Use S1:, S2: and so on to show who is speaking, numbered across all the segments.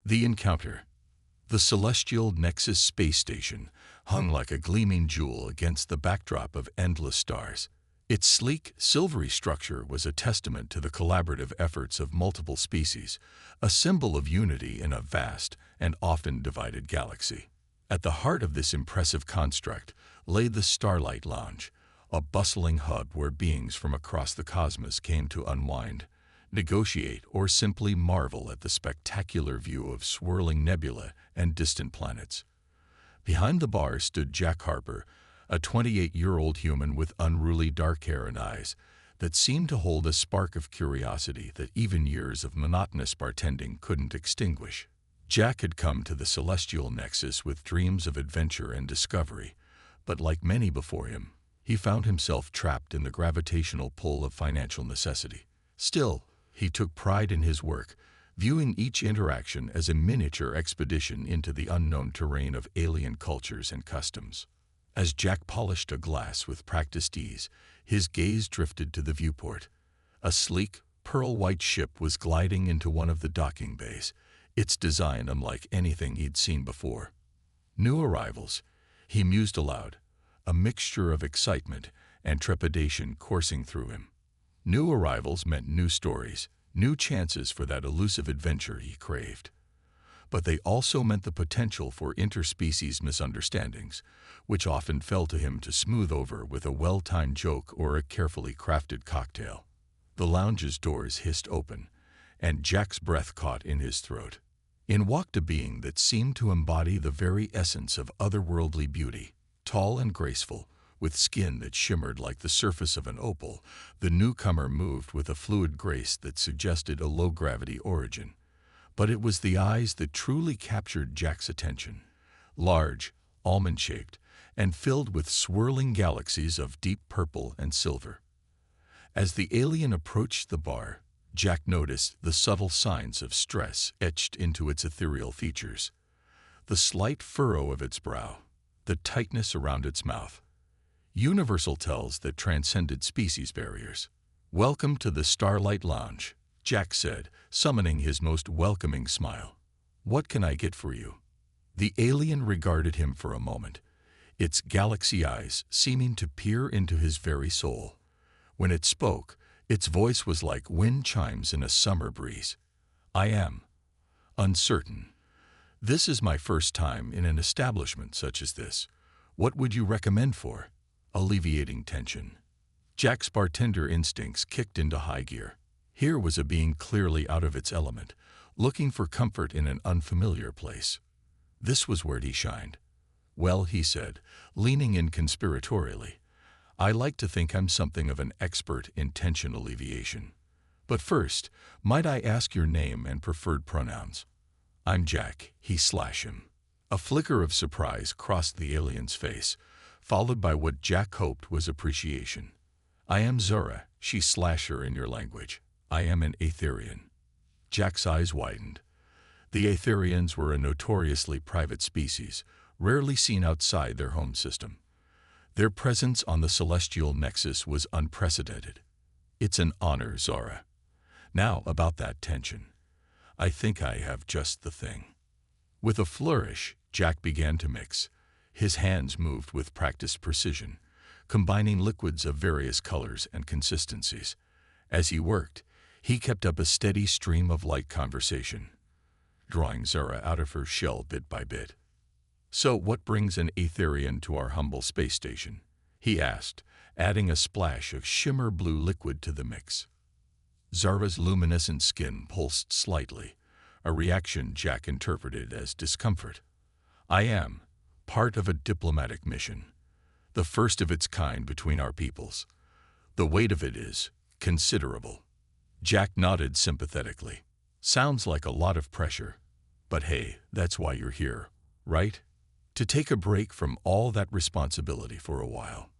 S1: The encounter. The celestial Nexus space station hung like a gleaming jewel against the backdrop of endless stars. Its sleek, silvery structure was a testament to the collaborative efforts of multiple species, a symbol of unity in a vast and often divided galaxy. At the heart of this impressive construct lay the Starlight Lounge, a bustling hub where beings from across the cosmos came to unwind, negotiate, or simply marvel at the spectacular view of swirling nebulae and distant planets. Behind the bar stood Jack Harper, a 28-year-old human with unruly dark hair and eyes that seemed to hold a spark of curiosity that even years of monotonous bartending couldn't extinguish. Jack had come to the Celestial Nexus with dreams of adventure and discovery, but like many before him, he found himself trapped in the gravitational pull of financial necessity. Still, he took pride in his work, viewing each interaction as a miniature expedition into the unknown terrain of alien cultures and customs. As Jack polished a glass with practiced ease, his gaze drifted to the viewport. A sleek, pearl-white ship was gliding into one of the docking bays, its design unlike anything he'd seen before. New arrivals, he mused aloud, a mixture of excitement and trepidation coursing through him. New arrivals meant new stories, new chances for that elusive adventure he craved. But they also meant the potential for interspecies misunderstandings, which often fell to him to smooth over with a well-timed joke or a carefully crafted cocktail. The lounge's doors hissed open, and Jack's breath caught in his throat. In walked a being that seemed to embody the very essence of otherworldly beauty. Tall and graceful, with skin that shimmered like the surface of an opal, the newcomer moved with a fluid grace that suggested a low-gravity origin. But it was the eyes that truly captured Jack's attention. Large, almond-shaped, and filled with swirling galaxies of deep purple and silver. As the alien approached the bar, Jack noticed the subtle signs of stress etched into its ethereal features. The slight furrow of its brow, the tightness around its mouth. Universal tells that transcended species barriers. "Welcome to the Starlight Lounge," Jack said, summoning his most welcoming smile. "What can I get for you?" The alien regarded him for a moment, its galaxy eyes seeming to peer into his very soul. When it spoke, its voice was like wind chimes in a summer breeze. "I am uncertain. This is my first time in an establishment such as this. What would you recommend for?" Alleviating tension. Jack's bartender instincts kicked into high gear. Here was a being clearly out of its element, looking for comfort in an unfamiliar place. This was where he shined. "Well," he said, leaning in conspiratorially, "I like to think I'm something of an expert in tension alleviation. But first, might I ask your name and preferred pronouns?" "I'm Jack," he slashed him. A flicker of surprise crossed the alien's face, followed by what Jack hoped was appreciation. "I am Zora," she slashed her in your language. "I am an Aetherian." Jack's eyes widened. The Aetherians were a notoriously private species, rarely seen outside their home system. Their presence on the Celestial Nexus was unprecedented. "It's an honor, Zora. Now about that tension. I think I have just the thing." With a flourish, Jack began to mix. His hands moved with practiced precision, combining liquids of various colors and consistencies. As he worked, he kept up a steady stream of light conversation, drawing Zara out of her shell bit by bit. "So what brings an Aetherian to our humble space station?" he asked, adding a splash of shimmer blue liquid to the mix. Zara's luminescent skin pulsed slightly, a reaction Jack interpreted as discomfort. "I am part of a diplomatic mission, the first of its kind between our peoples. The weight of it is considerable." Jack nodded sympathetically. "Sounds like a lot of pressure. But hey, that's why you're here, right? To take a break from all that responsibility for a while."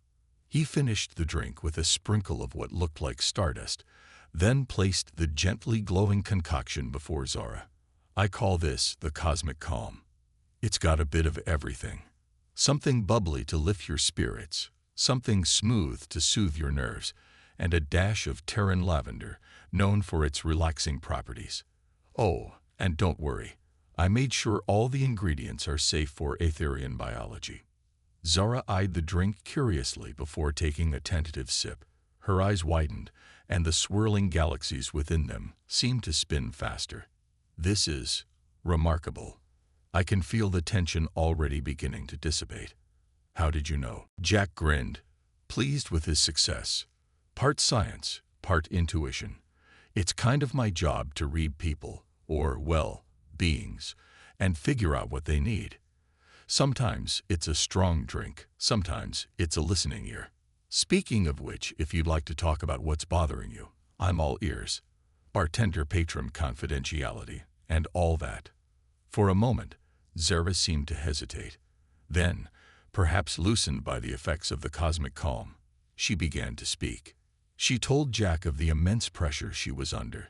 S1: He finished the drink with a sprinkle of what looked like stardust, then placed the gently glowing concoction before Zara. "I call this the cosmic calm. It's got a bit of everything. Something bubbly to lift your spirits, something smooth to soothe your nerves, and a dash of Terran lavender, known for its relaxing properties. Oh, and don't worry, I made sure all the ingredients are safe for Aetherian biology. Zara eyed the drink curiously before taking a tentative sip. Her eyes widened, and the swirling galaxies within them seemed to spin faster. This is remarkable. I can feel the tension already beginning to dissipate. How did you know? Jack grinned, pleased with his success. Part science, part intuition. It's kind of my job to read people, or, well, beings, and figure out what they need. Sometimes it's a strong drink, sometimes it's a listening ear. Speaking of which, if you'd like to talk about what's bothering you, I'm all ears. Bartender-patron confidentiality, and all that. For a moment, Zara seemed to hesitate. Then, perhaps loosened by the effects of the cosmic calm, she began to speak. She told Jack of the immense pressure she was under,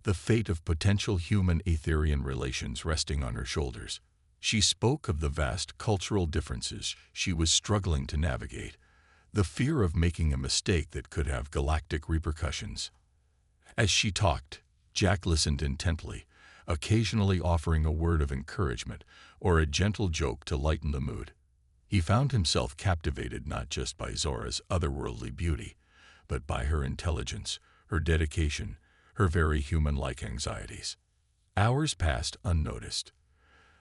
S1: the fate of potential human-Aetherian relations resting on her shoulders. She spoke of the vast cultural differences she was struggling to navigate, the fear of making a mistake that could have galactic repercussions. As she talked, Jack listened intently, occasionally offering a word of encouragement or a gentle joke to lighten the mood. He found himself captivated not just by Zora's otherworldly beauty, but by her intelligence, her dedication, her very human-like anxieties. Hours passed unnoticed.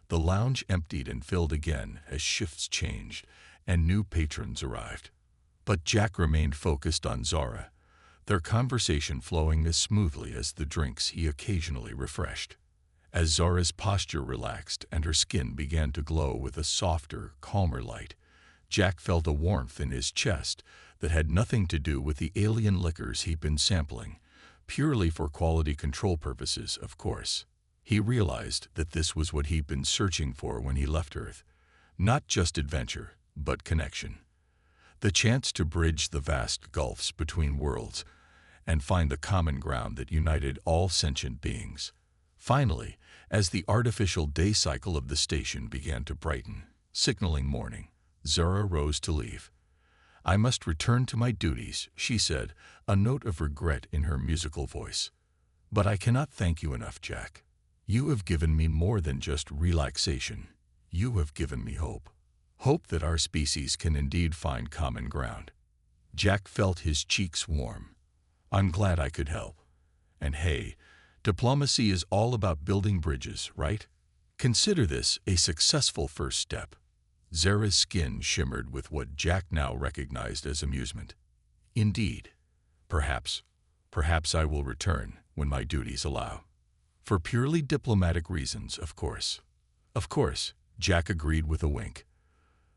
S1: The lounge emptied and filled again as shifts changed and new patrons arrived. But Jack remained focused on Zora, their conversation flowing as smoothly as the drinks he occasionally refreshed. As Zora's posture relaxed and her skin began to glow with a softer, calmer light, Jack felt a warmth in his chest that had nothing to do with the alien liquors he'd been sampling, purely for quality control purposes, of course. He realized that this was what he'd been searching for when he left Earth. Not just adventure, but connection. The chance to bridge the vast gulfs between worlds and find the common ground that united all sentient beings. Finally, as the artificial day cycle of the station began to brighten, signaling morning, Zora rose to leave. "I must return to my duties," she said, a note of regret in her musical voice. "But I cannot thank you enough, Jack. You have given me more than just relaxation. You have given me hope. Hope that our species can indeed find common ground." Jack felt his cheeks warm. "I'm glad I could help. And hey, diplomacy is all about building bridges, right? Consider this a successful first step." Zara's skin shimmered with what Jack now recognized as amusement. "Indeed. Perhaps I will return when my duties allow. For purely diplomatic reasons, of course." "Of course," Jack agreed with a wink.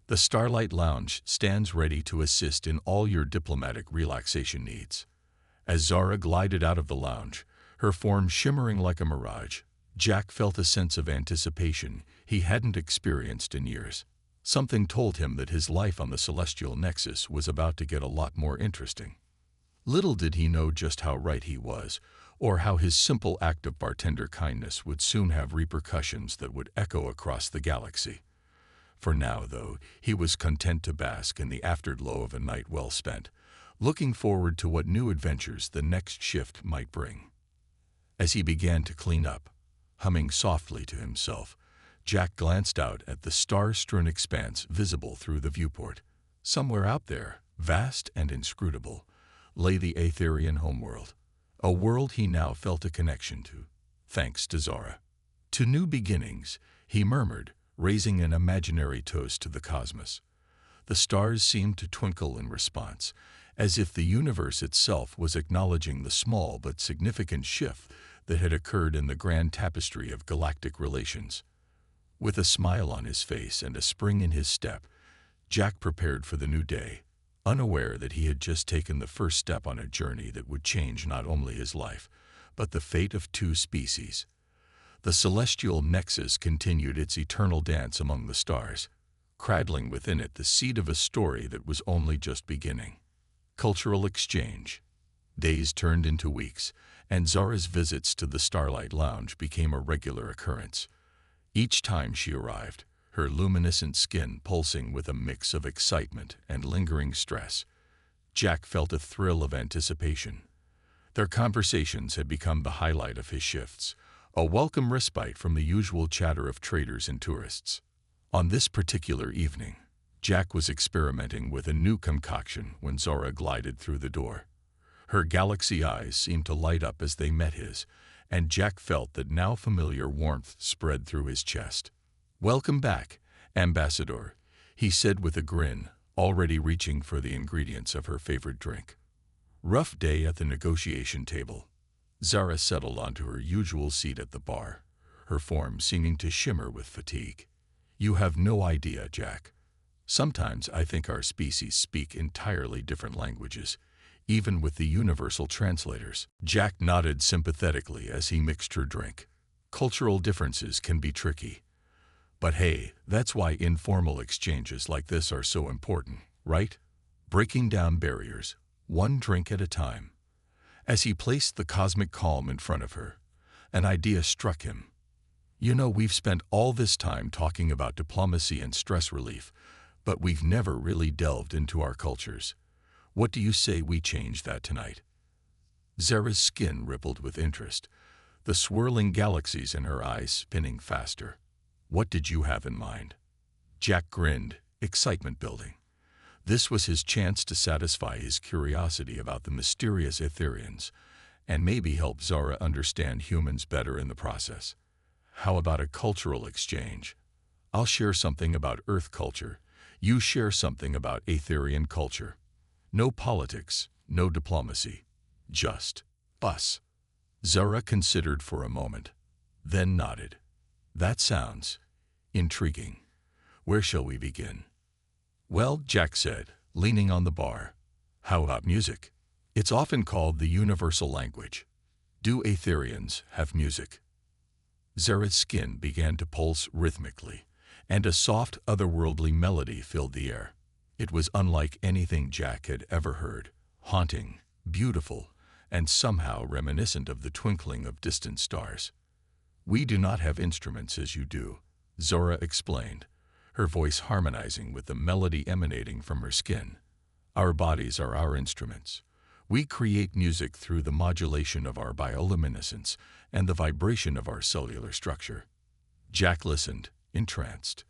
S1: "The Starlight Lounge stands ready to assist in all your diplomatic relaxation needs." As Zara glided out of the lounge, her form shimmering like a mirage, Jack felt a sense of anticipation he hadn't experienced in years. Something told him that his life on the Celestial Nexus was about to get a lot more interesting. Little did he know just how right he was, or how his simple act of bartender kindness would soon have repercussions that would echo across the galaxy. For now, though, he was content to bask in the afterglow of a night well spent, looking forward to what new adventures the next shift might bring. As he began to clean up, humming softly to himself, Jack glanced out at the star-strewn expanse visible through the viewport. Somewhere out there, vast and inscrutable, lay the Aetherian homeworld, a world he now felt a connection to, thanks to Zora. "To new beginnings," he murmured, raising an imaginary toast to the cosmos. The stars seemed to twinkle in response, as if the universe itself was acknowledging the small but significant shift that had occurred in the grand tapestry of galactic relations. With a smile on his face and a spring in his step, Jack prepared for the new day, unaware that he had just taken the first step on a journey that would change not only his life, but the fate of two species. The celestial nexus continued its eternal dance among the stars, cradling within it the seed of a story that was only just beginning. Cultural exchange. Days turned into weeks, and Zora's visits to the Starlight Lounge became a regular occurrence. Each time she arrived, her luminescent skin pulsing with a mix of excitement and lingering stress, Jack felt a thrill of anticipation. Their conversations had become the highlight of his shifts, a welcome respite from the usual chatter of traders and tourists. On this particular evening, Jack was experimenting with a new concoction when Zora glided through the door. Her galaxy eyes seemed to light up as they met his, and Jack felt that now familiar warmth spread through his chest. "Welcome back, Ambassador," he said with a grin, already reaching for the ingredients of her favorite drink. Rough day at the negotiation table. Zara settled onto her usual seat at the bar, her form seeming to shimmer with fatigue. "You have no idea, Jack. Sometimes I think our species speak entirely different languages, even with the universal translators." Jack nodded sympathetically as he mixed her drink. Cultural differences can be tricky. But hey, that's why informal exchanges like this are so important, right? Breaking down barriers, one drink at a time. As he placed the cosmic calm in front of her, an idea struck him. "You know, we've spent all this time talking about diplomacy and stress relief, but we've never really delved into our cultures. What do you say we change that tonight?" Zara's skin rippled with interest, the swirling galaxies in her eyes spinning faster. "What did you have in mind?" Jack grinned, excitement building. This was his chance to satisfy his curiosity about the mysterious Etherians, and maybe help Zara understand humans better in the process. "How about a cultural exchange? I'll share something about Earth culture. You share something about Etherian culture. No politics, no diplomacy. Just us." Zara considered for a moment, then nodded. "That sounds intriguing. Where shall we begin?" "Well," Jack said, leaning on the bar, "how about music? It's often called the universal language. Do Etherians have music?" Zara's skin began to pulse rhythmically, and a soft, otherworldly melody filled the air. It was unlike anything Jack had ever heard, haunting, beautiful, and somehow reminiscent of the twinkling of distant stars. "We do not have instruments as you do," Zora explained, her voice harmonizing with the melody emanating from her skin. "Our bodies are our instruments. We create music through the modulation of our bioluminescence and the vibration of our cellular structure." Jack listened, entranced.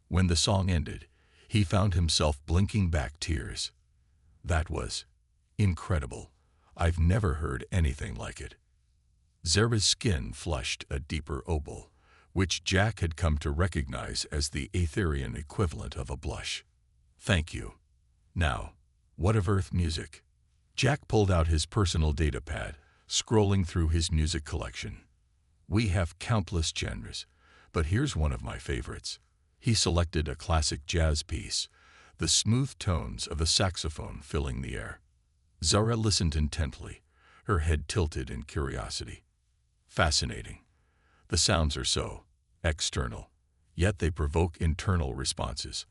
S1: When the song ended, he found himself blinking back tears. "That was incredible. I've never heard anything like it." Zara's skin flushed a deeper opal, which Jack had come to recognize as the Etherian equivalent of a blush. "Thank you. Now, what of Earth music?" Jack pulled out his personal data pad, scrolling through his music collection. "We have countless genres, but here's one of my favorites." He selected a classic jazz piece, the smooth tones of a saxophone filling the air. Zara listened intently, her head tilted in curiosity. "Fascinating. The sounds are so external, yet they provoke internal responses.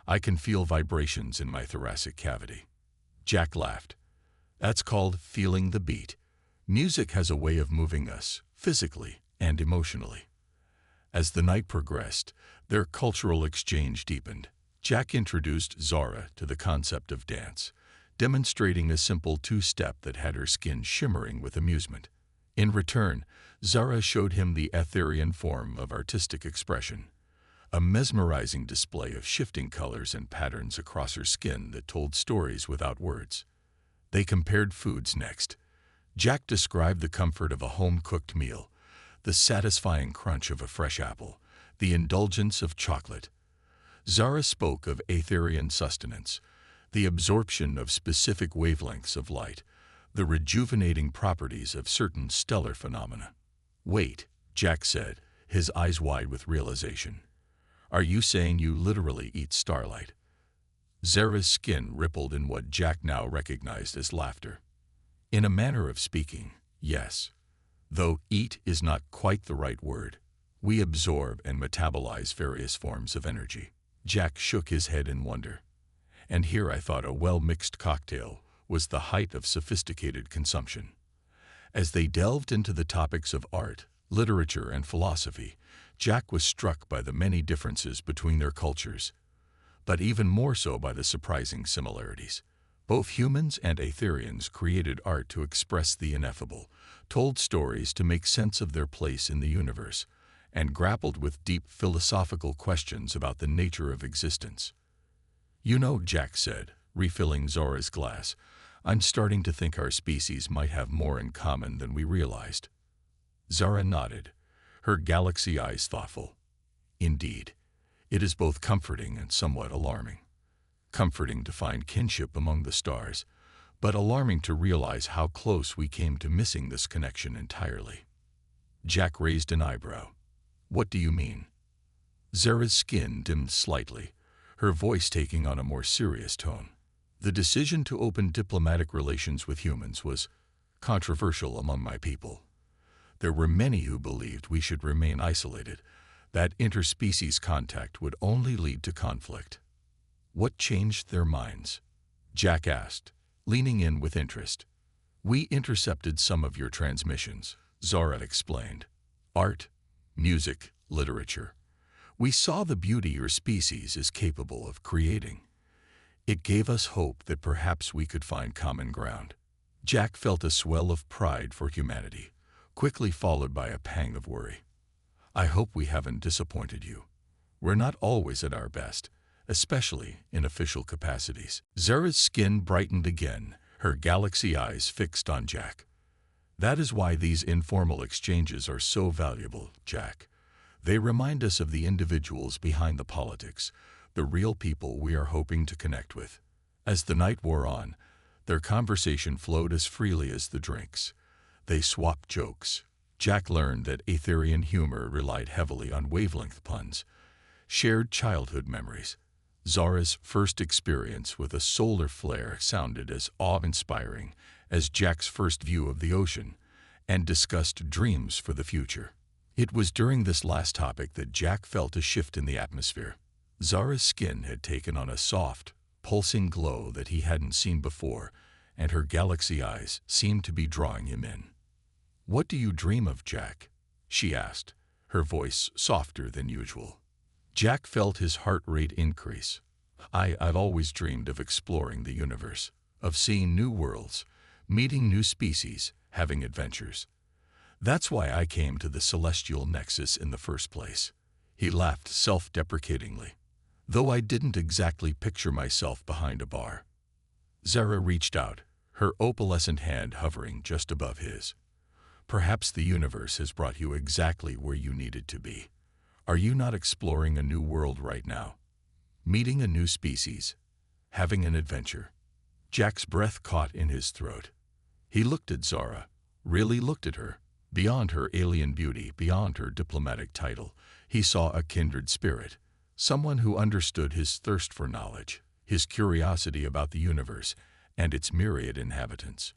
S1: I can feel vibrations in my thoracic cavity." Jack laughed. "That's called feeling the beat. Music has a way of moving us, physically and emotionally." As the night progressed, their cultural exchange deepened. Jack introduced Zara to the concept of dance, demonstrating a simple two-step that had her skin shimmering with amusement. In return, Zara showed him the Etherian form of artistic expression, a mesmerizing display of shifting colors and patterns across her skin that told stories without words. They compared foods next. Jack described the comfort of a home-cooked meal, the satisfying crunch of a fresh apple, the indulgence of chocolate. Zara spoke of Etherian sustenance, the absorption of specific wavelengths of light, the rejuvenating properties of certain stellar phenomena. "Wait," Jack said, his eyes wide with realization. "Are you saying you literally eat starlight?" Zara's skin rippled in what Jack now recognized as laughter. "In a manner of speaking, yes. Though eat is not quite the right word. We absorb and metabolize various forms of energy." Jack shook his head in wonder. And here I thought a well-mixed cocktail was the height of sophisticated consumption. As they delved into the topics of art, literature, and philosophy, Jack was struck by the many differences between their cultures, but even more so by the surprising similarities. Both humans and Aetherians created art to express the ineffable, told stories to make sense of their place in the universe, and grappled with deep philosophical questions about the nature of existence. "You know," Jack said, refilling Zora's glass, "I'm starting to think our species might have more in common than we realized." Zora nodded, her galaxy eyes thoughtful. "Indeed, it is both comforting and somewhat alarming. Comforting to find kinship among the stars, but alarming to realize how close we came to missing this connection entirely." Jack raised an eyebrow. "What do you mean?" Zora's skin dimmed slightly, her voice taking on a more serious tone. "The decision to open diplomatic relations with humans was controversial among my people. There were many who believed we should remain isolated, that interspecies contact would only lead to conflict." "What changed their minds?" Jack asked, leaning in with interest. "We intercepted some of your transmissions," Zora explained. "Art, music, literature. We saw the beauty your species is capable of creating. It gave us hope that perhaps we could find common ground." Jack felt a swell of pride for humanity, quickly followed by a pang of worry. "I hope we haven't disappointed you. We're not always at our best, especially in official capacities." Zora's skin brightened again, her galaxy eyes fixed on Jack. "That is why these informal exchanges are so valuable, Jack. They remind us of the individuals behind the politics, the real people we are hoping to connect with." As the night wore on, their conversation flowed as freely as the drinks. They swapped jokes. Jack learned that Aetherian humor relied heavily on wavelength puns, shared childhood memories. Zora's first experience with a solar flare sounded as awe-inspiring as Jack's first view of the ocean, and discussed dreams for the future. It was during this last topic that Jack felt a shift in the atmosphere. Zora's skin had taken on a soft, pulsing glow that he hadn't seen before, and her galaxy eyes seemed to be drawing him in. "What do you dream of, Jack?" she asked, her voice softer than usual. Jack felt his heart rate increase. I've always dreamed of exploring the universe, of seeing new worlds, meeting new species, having adventures. That's why I came to the celestial nexus in the first place." He laughed self-deprecatingly. "Though I didn't exactly picture myself behind a bar." Zora reached out, her opalescent hand hovering just above his. "Perhaps the universe has brought you exactly where you needed to be. Are you not exploring a new world right now? Meeting a new species, having an adventure?" Jack's breath caught in his throat. He looked at Zora, really looked at her. Beyond her alien beauty, beyond her diplomatic title, he saw a kindred spirit, someone who understood his thirst for knowledge, his curiosity about the universe and its myriad inhabitants.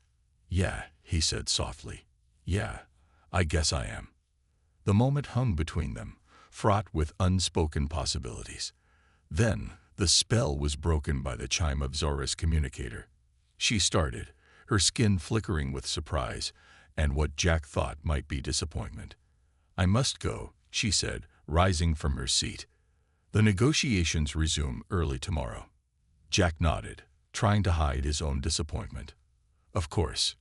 S1: "Yeah," he said softly. "Yeah, I guess I am." The moment hung between them, fraught with unspoken possibilities. Then, the spell was broken by the chime of Zora's communicator. She started, her skin flickering with surprise and what Jack thought might be disappointment. "I must go," she said, rising from her seat. "The negotiations resume early tomorrow." Jack nodded, trying to hide his own disappointment. "Of course.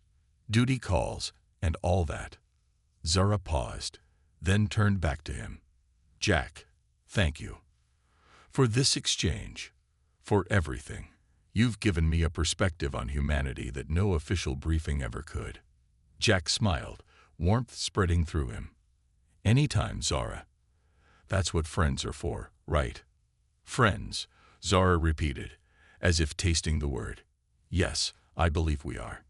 S1: Duty calls, and all that." Zora paused, then turned back to him. "Jack, thank you. For this exchange, for everything. You've given me a perspective on humanity that no official briefing ever could." Jack smiled, warmth spreading through him. "Anytime, Zora. That's what friends are for, right?" "Friends," Zora repeated, as if tasting the word. "Yes, I believe we are."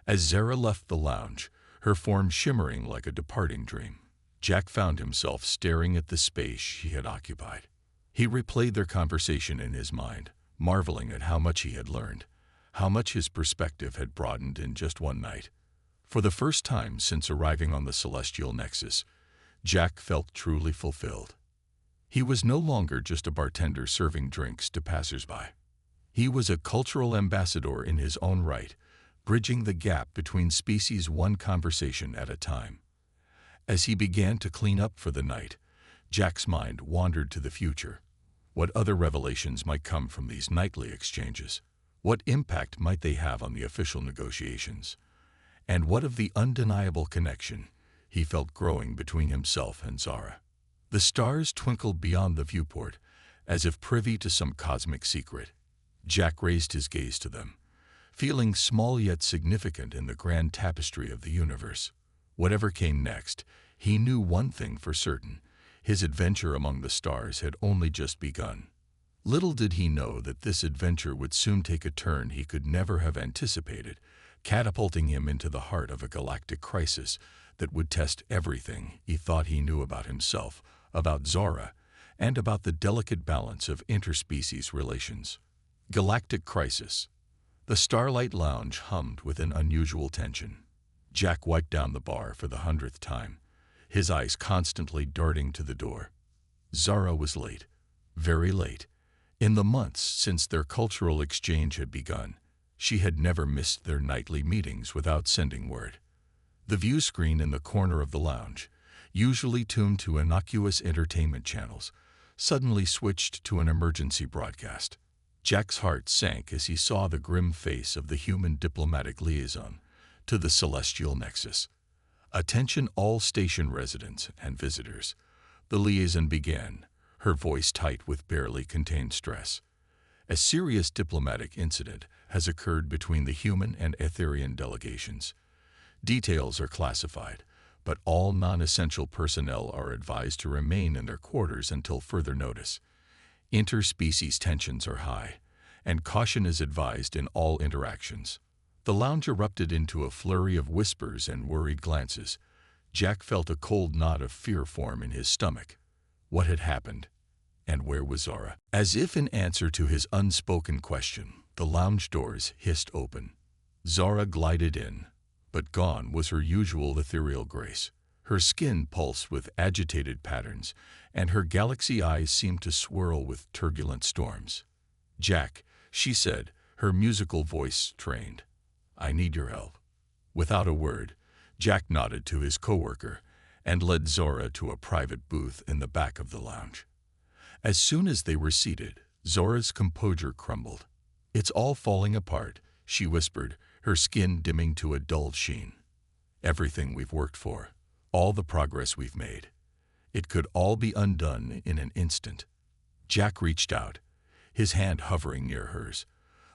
S1: As Zora left the lounge, her form shimmering like a departing dream, Jack found himself staring at the space she had occupied. He replayed their conversation in his mind, marveling at how much he had learned, how much his perspective had broadened in just one night. For the first time since arriving on the celestial nexus, Jack felt truly fulfilled. He was no longer just a bartender serving drinks to passersby. He was a cultural ambassador in his own right, bridging the gap between species one conversation at a time. As he began to clean up for the night, Jack's mind wandered to the future. What other revelations might come from these nightly exchanges? What impact might they have on the official negotiations? And what of the undeniable connection he felt growing between himself and Zara? The stars twinkled beyond the viewport, as if privy to some cosmic secret. Jack raised his gaze to them, feeling small yet significant in the grand tapestry of the universe. Whatever came next, he knew one thing for certain: his adventure among the stars had only just begun. Little did he know that this adventure would soon take a turn he could never have anticipated, catapulting him into the heart of a galactic crisis that would test everything he thought he knew about himself, about Zara, and about the delicate balance of interspecies relations. Galactic crisis. The Starlight Lounge hummed with an unusual tension. Jack wiped down the bar for the 100th time, his eyes constantly darting to the door. Zara was late, very late. In the months since their cultural exchange had begun, she had never missed their nightly meetings without sending word. The view screen in the corner of the lounge, usually tuned to innocuous entertainment channels, suddenly switched to an emergency broadcast. Jack's heart sank as he saw the grim face of the human diplomatic liaison to the celestial nexus. "Attention all station residents and visitors," the liaison began, her voice tight with barely contained stress. "A serious diplomatic incident has occurred between the human and Etherian delegations. Details are classified, but all non-essential personnel are advised to remain in their quarters until further notice. Interspecies tensions are high, and caution is advised in all interactions." The lounge erupted into a flurry of whispers and worried glances. Jack felt a cold knot of fear form in his stomach. What had happened? And where was Zara? As if in answer to his unspoken question, the lounge doors hissed open. Zara glided in, but gone was her usual ethereal grace. Her skin pulsed with agitated patterns, and her galaxy eyes seemed to swirl with turbulent storms. "Jack," she said, her musical voice strained, "I need your help." Without a word, Jack nodded to his coworker and led Zora to a private booth in the back of the lounge. As soon as they were seated, Zora's composure crumbled. "It's all falling apart," she whispered, her skin dimming to a dull sheen. "Everything we've worked for, all the progress we've made. It could all be undone in an instant." Jack reached out, his hand hovering near hers,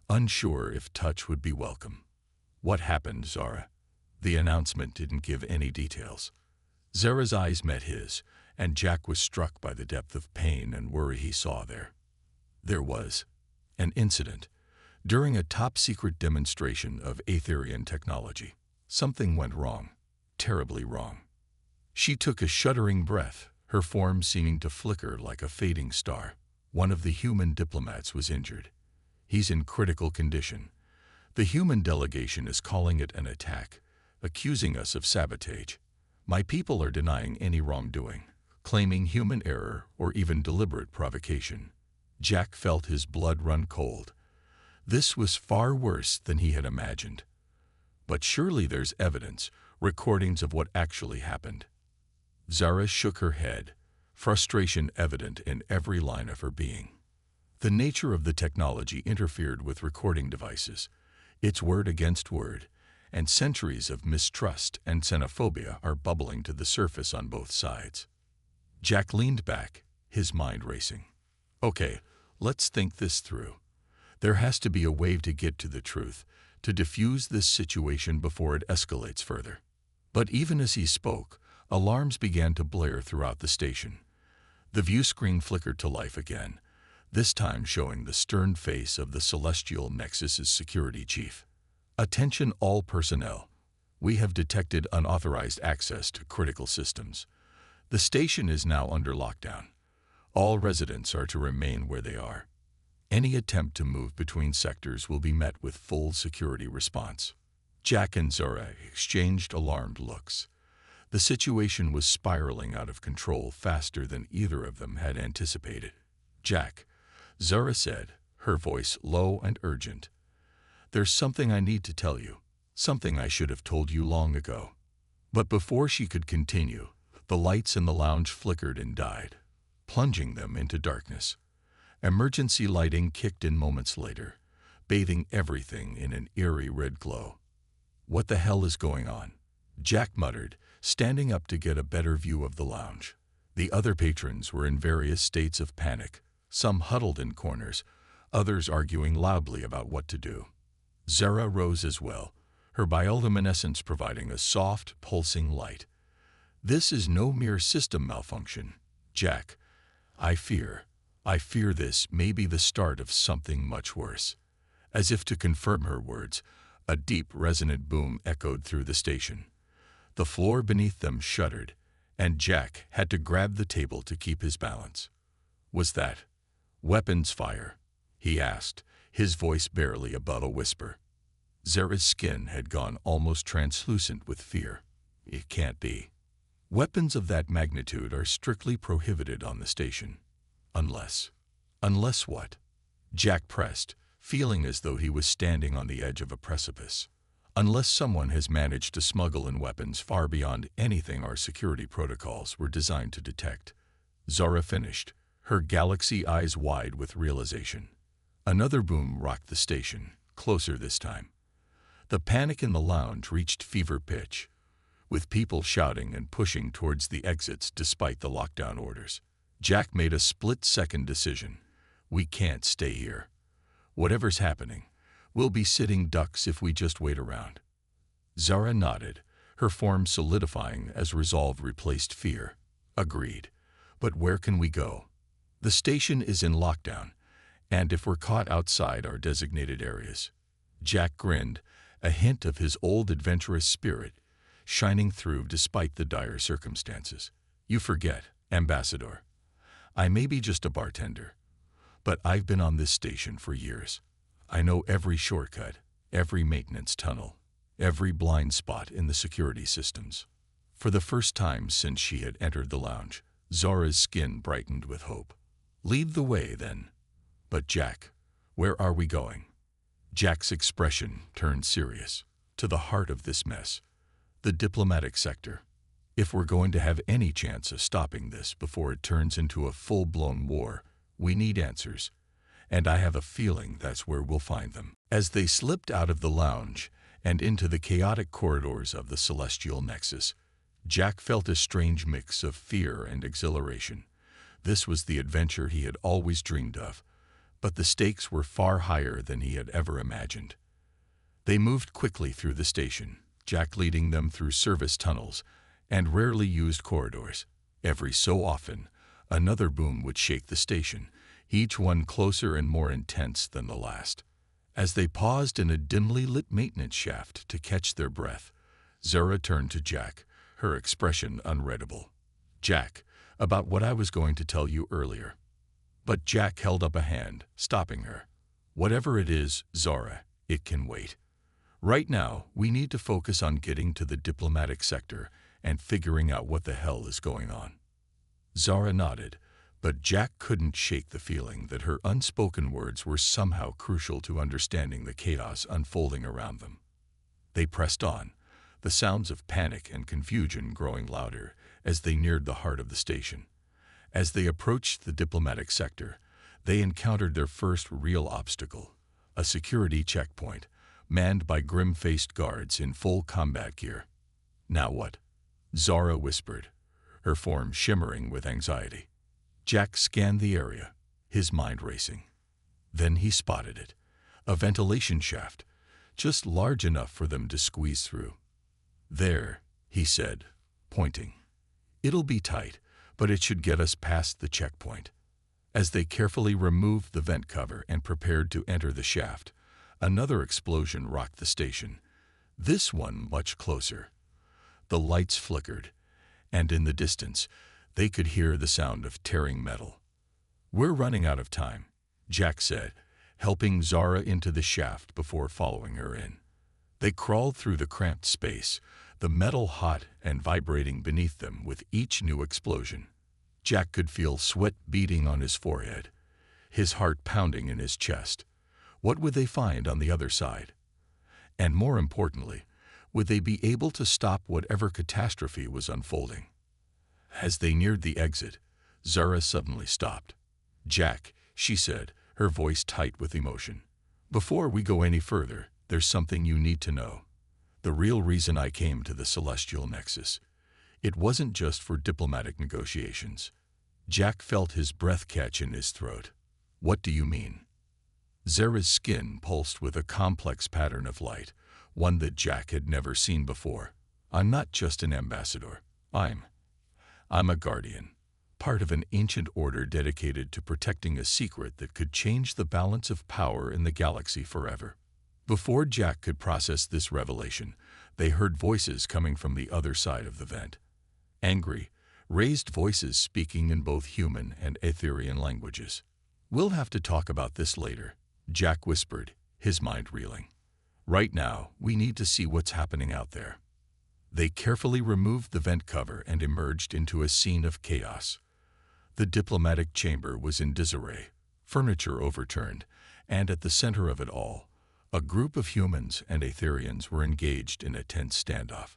S1: unsure if touch would be welcome. "What happened, Zara?" The announcement didn't give any details. Zara's eyes met his, and Jack was struck by the depth of pain and worry he saw there. There was an incident. During a top-secret demonstration of Aetherian technology, something went wrong, terribly wrong. She took a shuddering breath, her form seeming to flicker like a fading star. "One of the human diplomats was injured. He's in critical condition. The human delegation is calling it an attack, accusing us of sabotage. My people are denying any wrongdoing, claiming human error or even deliberate provocation." Jack felt his blood run cold. This was far worse than he had imagined. But surely there's evidence, recordings of what actually happened. Zara shook her head, frustration evident in every line of her being. The nature of the technology interfered with recording devices. It's word against word, and centuries of mistrust and xenophobia are bubbling to the surface on both sides. Jack leaned back, his mind racing. "Okay, let's think this through. There has to be a way to get to the truth, to diffuse this situation before it escalates further." But even as he spoke, alarms began to blare throughout the station. The view screen flickered to life again, this time showing the stern face of the Celestial Nexus's security chief. "Attention all personnel. We have detected unauthorized access to critical systems. The station is now under lockdown. All residents are to remain where they are. Any attempt to move between sectors will be met with full security response." Jack and Zora exchanged alarmed looks. The situation was spiraling out of control faster than either of them had anticipated. "Jack," Zara said, her voice low and urgent, "there's something I need to tell you, something I should have told you long ago." But before she could continue, the lights in the lounge flickered and died, plunging them into darkness. Emergency lighting kicked in moments later, bathing everything in an eerie red glow. "What the hell is going on?" Jack muttered, standing up to get a better view of the lounge. The other patrons were in various states of panic, some huddled in corners, others arguing loudly about what to do. Zara rose as well, her bioluminescence providing a soft, pulsing light. "This is no mere system malfunction, Jack. I fear this may be the start of something much worse." As if to confirm her words, a deep, resonant boom echoed through the station. The floor beneath them shuddered, and Jack had to grab the table to keep his balance. "Was that weapons fire?" he asked, his voice barely above a whisper. Zara's skin had gone almost translucent with fear. "It can't be. Weapons of that magnitude are strictly prohibited on the station. Unless what?" Jack pressed, feeling as though he was standing on the edge of a precipice. "Unless someone has managed to smuggle in weapons far beyond anything our security protocols were designed to detect," Zara finished, her galaxy eyes wide with realization. Another boom rocked the station, closer this time. The panic in the lounge reached fever pitch, with people shouting and pushing towards the exits despite the lockdown orders. Jack made a split-second decision. "We can't stay here. Whatever's happening, we'll be sitting ducks if we just wait around." Zara nodded, her form solidifying as resolve replaced fear. "Agreed. But where can we go? The station is in lockdown, and if we're caught outside our designated areas..." Jack grinned, a hint of his old adventurous spirit shining through despite the dire circumstances. "You forget, Ambassador. I may be just a bartender, but I've been on this station for years. I know every shortcut, every maintenance tunnel, every blind spot in the security systems." For the first time since she had entered the lounge, Zara's skin brightened with hope. "Lead the way, then." "But Jack, where are we going?" Jack's expression turned serious. "To the heart of this mess. The diplomatic sector. If we're going to have any chance of stopping this before it turns into a full-blown war, we need answers. And I have a feeling that's where we'll find them." As they slipped out of the lounge and into the chaotic corridors of the Celestial Nexus, Jack felt a strange mix of fear and exhilaration. This was the adventure he had always dreamed of, but the stakes were far higher than he had ever imagined. They moved quickly through the station, Jack leading them through service tunnels and rarely used corridors. Every so often, another boom would shake the station, each one closer and more intense than the last. As they paused in a dimly lit maintenance shaft to catch their breath, Zara turned to Jack, her expression unreadable. "Jack, about what I was going to tell you earlier." But Jack held up a hand, stopping her. "Whatever it is, Zara, it can wait. Right now, we need to focus on getting to the diplomatic sector and figuring out what the hell is going on." Zara nodded, but Jack couldn't shake the feeling that her unspoken words were somehow crucial to understanding the chaos unfolding around them. They pressed on, the sounds of panic and confusion growing louder as they neared the heart of the station. As they approached the diplomatic sector, they encountered their first real obstacle, a security checkpoint, manned by grim-faced guards in full combat gear. "Now what?" Zara whispered, her form shimmering with anxiety. Jack scanned the area, his mind racing. Then he spotted it, a ventilation shaft, just large enough for them to squeeze through. "There," he said, pointing. "It'll be tight, but it should get us past the checkpoint." As they carefully removed the vent cover and prepared to enter the shaft, another explosion rocked the station, this one much closer. The lights flickered, and in the distance, they could hear the sound of tearing metal. "We're running out of time," Jack said, helping Zara into the shaft before following her in. They crawled through the cramped space, the metal hot and vibrating beneath them with each new explosion. Jack could feel sweat beading on his forehead, his heart pounding in his chest. What would they find on the other side? And more importantly, would they be able to stop whatever catastrophe was unfolding? As they neared the exit, Zara suddenly stopped. "Jack," she said, her voice tight with emotion, Before we go any further, there's something you need to know. The real reason I came to the Celestial Nexus. It wasn't just for diplomatic negotiations. Jack felt his breath catch in his throat. What do you mean? Zara's skin pulsed with a complex pattern of light, one that Jack had never seen before. I'm not just an ambassador. I'm a guardian, part of an ancient order dedicated to protecting a secret that could change the balance of power in the galaxy forever. Before Jack could process this revelation, they heard voices coming from the other side of the vent. Angry, raised voices speaking in both human and Aetherian languages. We'll have to talk about this later, Jack whispered, his mind reeling. Right now, we need to see what's happening out there. They carefully removed the vent cover and emerged into a scene of chaos. The diplomatic chamber was in disarray, furniture overturned, and at the center of it all, a group of humans and Aetherians were engaged in a tense standoff.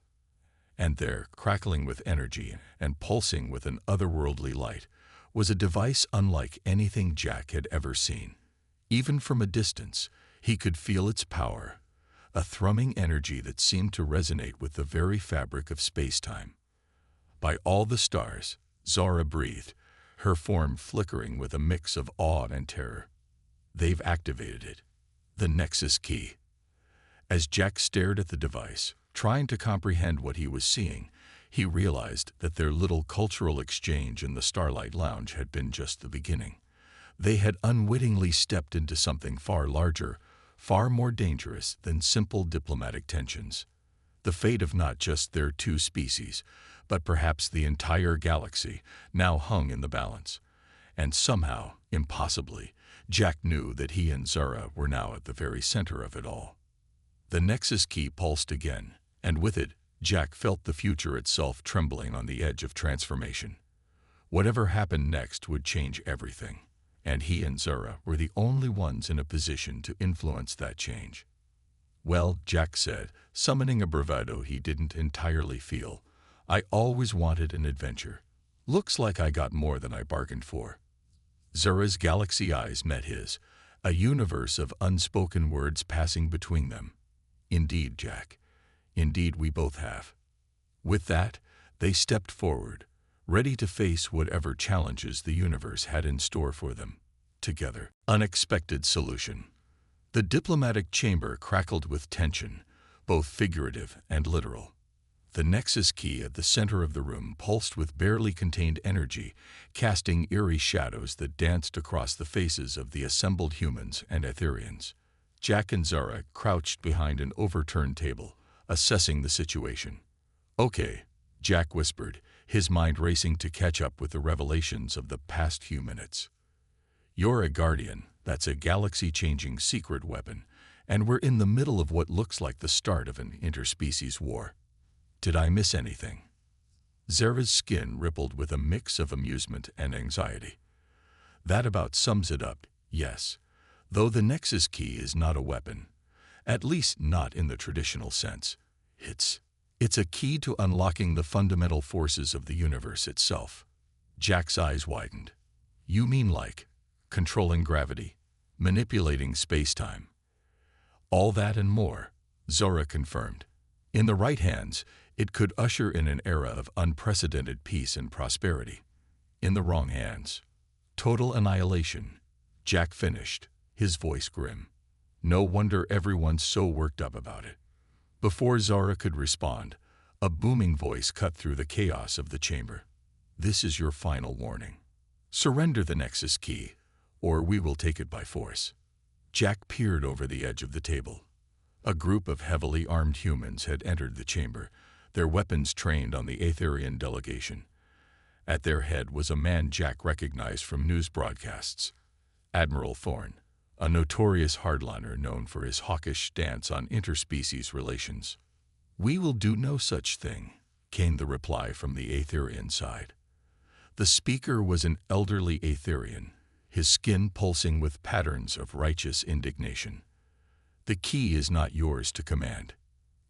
S1: And there, crackling with energy and pulsing with an otherworldly light, was a device unlike anything Jack had ever seen. Even from a distance, he could feel its power, a thrumming energy that seemed to resonate with the very fabric of space-time. By all the stars, Zara breathed, her form flickering with a mix of awe and terror. They've activated it. The Nexus Key. As Jack stared at the device, trying to comprehend what he was seeing, he realized that their little cultural exchange in the Starlight Lounge had been just the beginning. They had unwittingly stepped into something far larger, far more dangerous than simple diplomatic tensions. The fate of not just their two species, but perhaps the entire galaxy, now hung in the balance. And somehow, impossibly, Jack knew that he and Zara were now at the very center of it all. The Nexus Key pulsed again, and with it, Jack felt the future itself trembling on the edge of transformation. Whatever happened next would change everything, and he and Zara were the only ones in a position to influence that change. Well, Jack said, summoning a bravado he didn't entirely feel, I always wanted an adventure. Looks like I got more than I bargained for. Zara's galaxy eyes met his, a universe of unspoken words passing between them. Indeed, Jack. Indeed, we both have. With that, they stepped forward, ready to face whatever challenges the universe had in store for them. Together. Unexpected solution. The diplomatic chamber crackled with tension, both figurative and literal. The Nexus Key at the center of the room pulsed with barely contained energy, casting eerie shadows that danced across the faces of the assembled humans and Aetherians. Jack and Zara crouched behind an overturned table, assessing the situation. Okay, Jack whispered, his mind racing to catch up with the revelations of the past few minutes. You're a guardian, that's a galaxy-changing secret weapon, and we're in the middle of what looks like the start of an interspecies war. Did I miss anything? Zara's skin rippled with a mix of amusement and anxiety. That about sums it up, yes. Though the Nexus Key is not a weapon, at least not in the traditional sense, it's a key to unlocking the fundamental forces of the universe itself. Jack's eyes widened. You mean like controlling gravity, manipulating space-time? All that and more, Zara confirmed. In the right hands, it could usher in an era of unprecedented peace and prosperity. In the wrong hands, total annihilation. Jack finished, his voice grim. No wonder everyone's so worked up about it. Before Zara could respond, a booming voice cut through the chaos of the chamber. This is your final warning. Surrender the Nexus Key, or we will take it by force. Jack peered over the edge of the table. A group of heavily armed humans had entered the chamber, their weapons trained on the Aetherian delegation. At their head was a man Jack recognized from news broadcasts, Admiral Thorne, a notorious hardliner known for his hawkish stance on interspecies relations. We will do no such thing, came the reply from the Aetherian side. The speaker was an elderly Aetherian, his skin pulsing with patterns of righteous indignation. The key is not yours to command.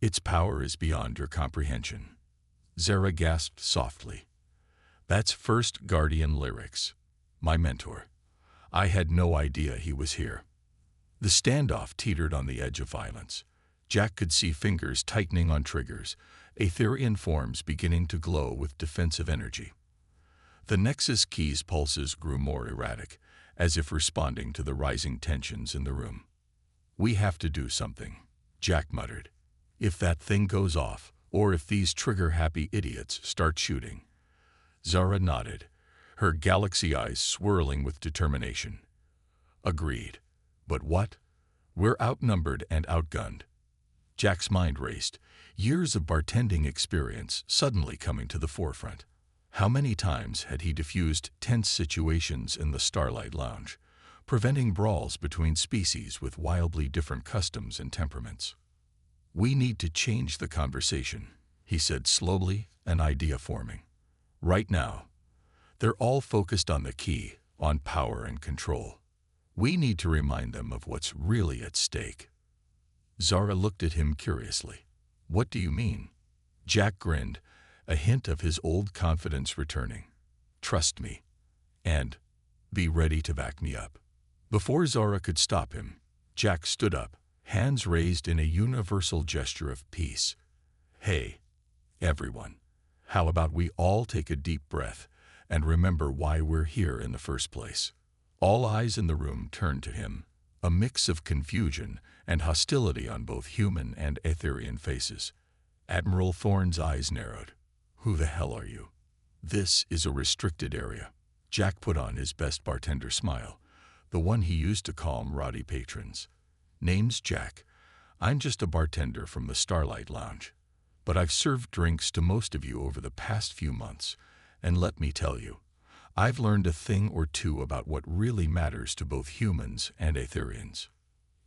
S1: Its power is beyond your comprehension. Zara gasped softly. That's First Guardian Lyrics, my mentor. I had no idea he was here. The standoff teetered on the edge of violence. Jack could see fingers tightening on triggers, Aetherian forms beginning to glow with defensive energy. The Nexus key's pulses grew more erratic, as if responding to the rising tensions in the room. "We have to do something," Jack muttered. "If that thing goes off, or if these trigger-happy idiots start shooting." Zara nodded, her galaxy eyes swirling with determination. "Agreed. But what? We're outnumbered and outgunned." Jack's mind raced, years of bartending experience suddenly coming to the forefront. How many times had he diffused tense situations in the Starlight Lounge, preventing brawls between species with wildly different customs and temperaments? "We need to change the conversation," he said slowly, an idea forming. "Right now, they're all focused on the key, on power and control. We need to remind them of what's really at stake." Zara looked at him curiously. "What do you mean?" Jack grinned, a hint of his old confidence returning. "Trust me, and be ready to back me up." Before Zara could stop him, Jack stood up, hands raised in a universal gesture of peace. "Hey, everyone, how about we all take a deep breath and remember why we're here in the first place?" All eyes in the room turned to him, a mix of confusion and hostility on both human and Aetherian faces. Admiral Thorne's eyes narrowed. "Who the hell are you?" "This is a restricted area." Jack put on his best bartender smile, the one he used to calm rowdy patrons. "Name's Jack. I'm just a bartender from the Starlight Lounge. But I've served drinks to most of you over the past few months, and let me tell you, I've learned a thing or two about what really matters to both humans and Aetherians."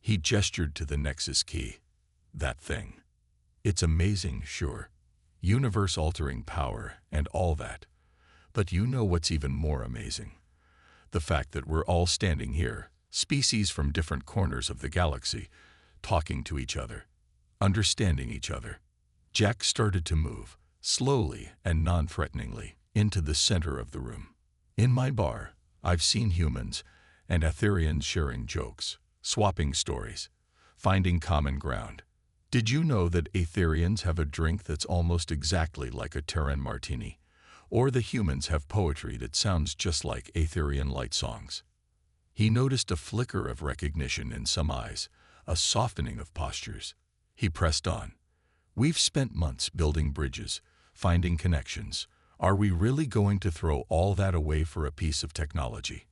S1: He gestured to the Nexus key. "That thing. It's amazing, sure. Universe-altering power and all that. But you know what's even more amazing? The fact that we're all standing here, species from different corners of the galaxy, talking to each other, understanding each other." Jack started to move, slowly and non-threateningly, into the center of the room. "In my bar, I've seen humans and Aetherians sharing jokes, swapping stories, finding common ground. Did you know that Aetherians have a drink that's almost exactly like a Terran martini, or the humans have poetry that sounds just like Aetherian light songs?" He noticed a flicker of recognition in some eyes, a softening of postures. He pressed on. "We've spent months building bridges, finding connections. Are we really going to throw all that away for a piece of technology?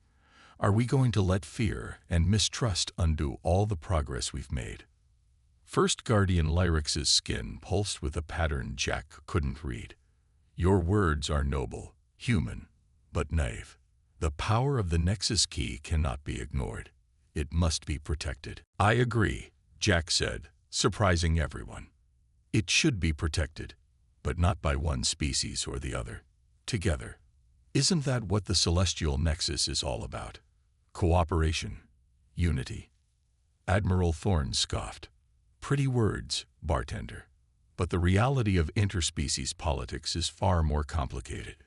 S1: Are we going to let fear and mistrust undo all the progress we've made?" First Guardian Lyrix's skin pulsed with a pattern Jack couldn't read. "Your words are noble, human, but naive. The power of the Nexus key cannot be ignored. It must be protected." "I agree," Jack said, surprising everyone. "It should be protected, but not by one species or the other. Together. Isn't that what the Celestial Nexus is all about? Cooperation, unity." Admiral Thorne scoffed. "Pretty words, bartender. But the reality of interspecies politics is far more complicated."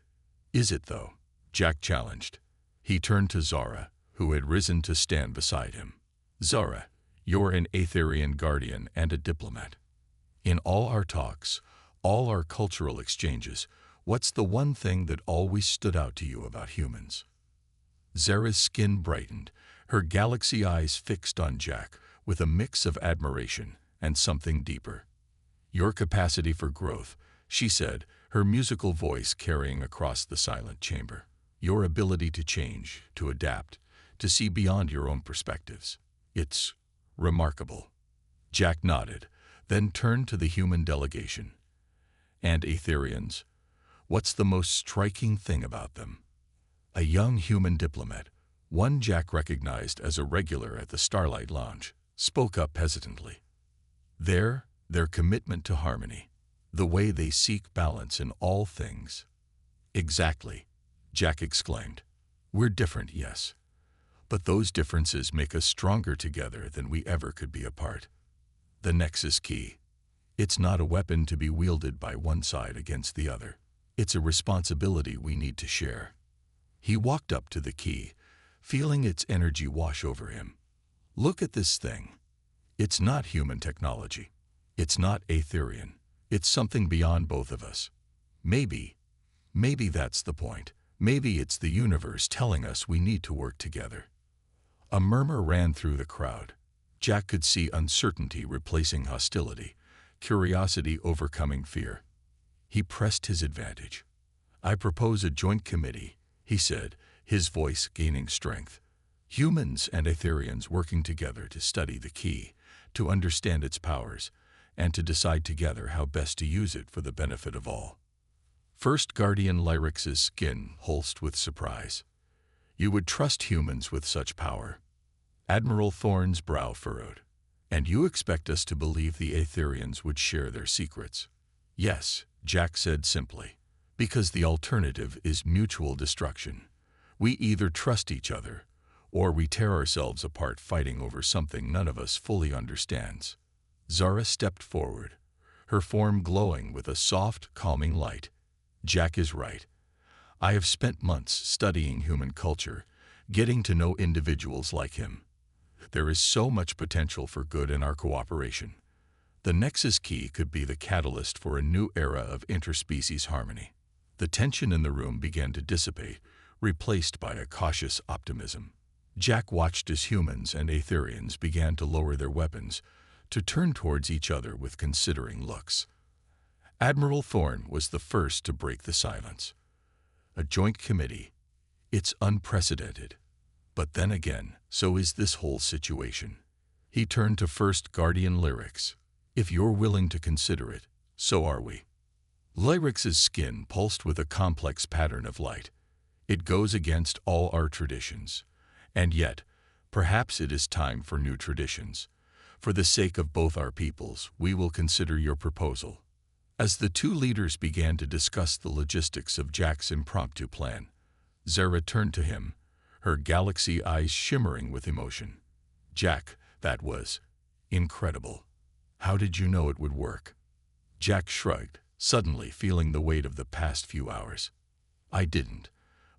S1: "Is it, though?" Jack challenged. He turned to Zara, who had risen to stand beside him. "Zara, you're an Aetherian guardian and a diplomat. In all our talks, all our cultural exchanges, what's the one thing that always stood out to you about humans?" Zara's skin brightened, her galaxy eyes fixed on Jack with a mix of admiration and something deeper. "Your capacity for growth," she said, her musical voice carrying across the silent chamber. "Your ability to change, to adapt, to see beyond your own perspectives. It's remarkable." Jack nodded, then turned to the human delegation. "And Aetherians, what's the most striking thing about them?" A young human diplomat, one Jack recognized as a regular at the Starlight Lounge, spoke up hesitantly. Their commitment to harmony, the way they seek balance in all things." "Exactly," Jack exclaimed. "We're different, yes. But those differences make us stronger together than we ever could be apart. The Nexus key. It's not a weapon to be wielded by one side against the other. It's a responsibility we need to share." He walked up to the key, feeling its energy wash over him. Look at this thing. It's not human technology. It's not Aetherian. It's something beyond both of us. Maybe that's the point. Maybe it's the universe telling us we need to work together. A murmur ran through the crowd. Jack could see uncertainty replacing hostility, curiosity overcoming fear. He pressed his advantage. "I propose a joint committee," he said, his voice gaining strength. "Humans and Aetherians working together to study the key, to understand its powers, and to decide together how best to use it for the benefit of all." First Guardian Lyrix's skin pulsed with surprise. "You would trust humans with such power?" Admiral Thorne's brow furrowed. "And you expect us to believe the Aetherians would share their secrets?" "Yes," Jack said simply, "because the alternative is mutual destruction. We either trust each other, or we tear ourselves apart fighting over something none of us fully understands." Zara stepped forward, her form glowing with a soft, calming light. "Jack is right. I have spent months studying human culture, getting to know individuals like him. There is so much potential for good in our cooperation. The Nexus Key could be the catalyst for a new era of interspecies harmony." The tension in the room began to dissipate, replaced by a cautious optimism. Jack watched as humans and Aetherians began to lower their weapons, to turn towards each other with considering looks. Admiral Thorne was the first to break the silence. "A joint committee. It's unprecedented. But then again, so is this whole situation." He turned to First Guardian Lyrix. "If you're willing to consider it, so are we." Lyrix's skin pulsed with a complex pattern of light. "It goes against all our traditions. And yet, perhaps it is time for new traditions. For the sake of both our peoples, we will consider your proposal." As the two leaders began to discuss the logistics of Jack's impromptu plan, Zara turned to him, her galaxy eyes shimmering with emotion. "Jack, that was incredible. How did you know it would work?" Jack shrugged, suddenly feeling the weight of the past few hours. "I didn't.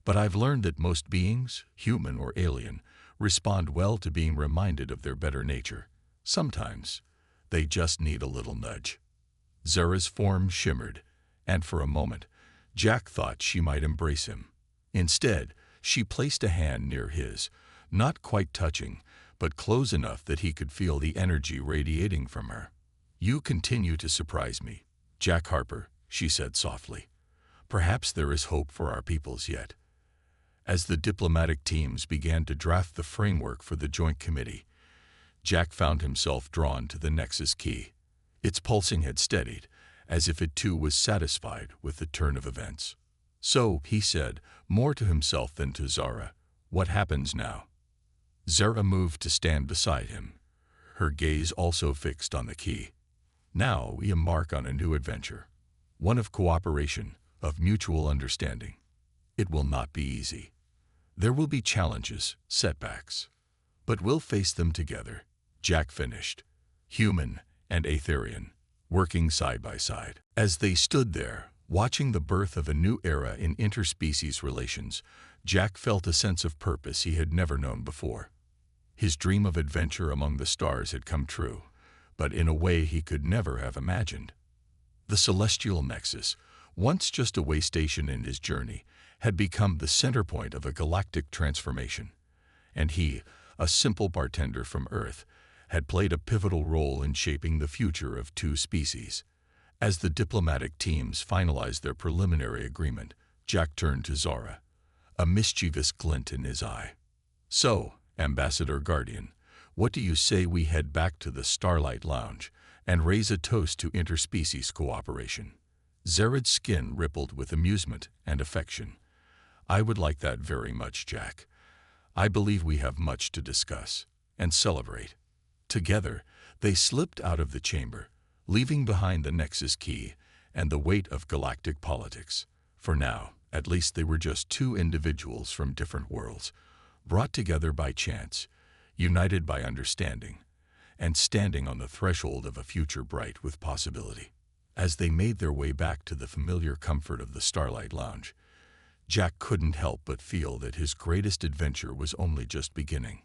S1: But I've learned that most beings, human or alien, respond well to being reminded of their better nature. Sometimes they just need a little nudge." Zara's form shimmered, and for a moment, Jack thought she might embrace him. Instead, she placed a hand near his, not quite touching, but close enough that he could feel the energy radiating from her. "You continue to surprise me, Jack Harper," she said softly. "Perhaps there is hope for our peoples yet." As the diplomatic teams began to draft the framework for the joint committee, Jack found himself drawn to the Nexus Key. Its pulsing had steadied, as if it too was satisfied with the turn of events. "So," he said, more to himself than to Zara, "what happens now?" Zara moved to stand beside him, her gaze also fixed on the key. "Now we embark on a new adventure, one of cooperation, of mutual understanding. It will not be easy. There will be challenges, setbacks. But we'll face them together," Jack finished, "human and Aetherian, working side by side." As they stood there, watching the birth of a new era in interspecies relations, Jack felt a sense of purpose he had never known before. His dream of adventure among the stars had come true, but in a way he could never have imagined. The celestial nexus, once just a way station in his journey, had become the center point of a galactic transformation. And he, a simple bartender from Earth, had played a pivotal role in shaping the future of two species. As the diplomatic teams finalized their preliminary agreement, Jack turned to Zara, a mischievous glint in his eye. "So, Ambassador Guardian, what do you say we head back to the Starlight Lounge and raise a toast to interspecies cooperation?" Zara's skin rippled with amusement and affection. "I would like that very much, Jack. I believe we have much to discuss and celebrate." Together, they slipped out of the chamber, leaving behind the Nexus Key and the weight of galactic politics. For now, at least they were just two individuals from different worlds, brought together by chance, united by understanding, and standing on the threshold of a future bright with possibility. As they made their way back to the familiar comfort of the Starlight Lounge, Jack couldn't help but feel that his greatest adventure was only just beginning.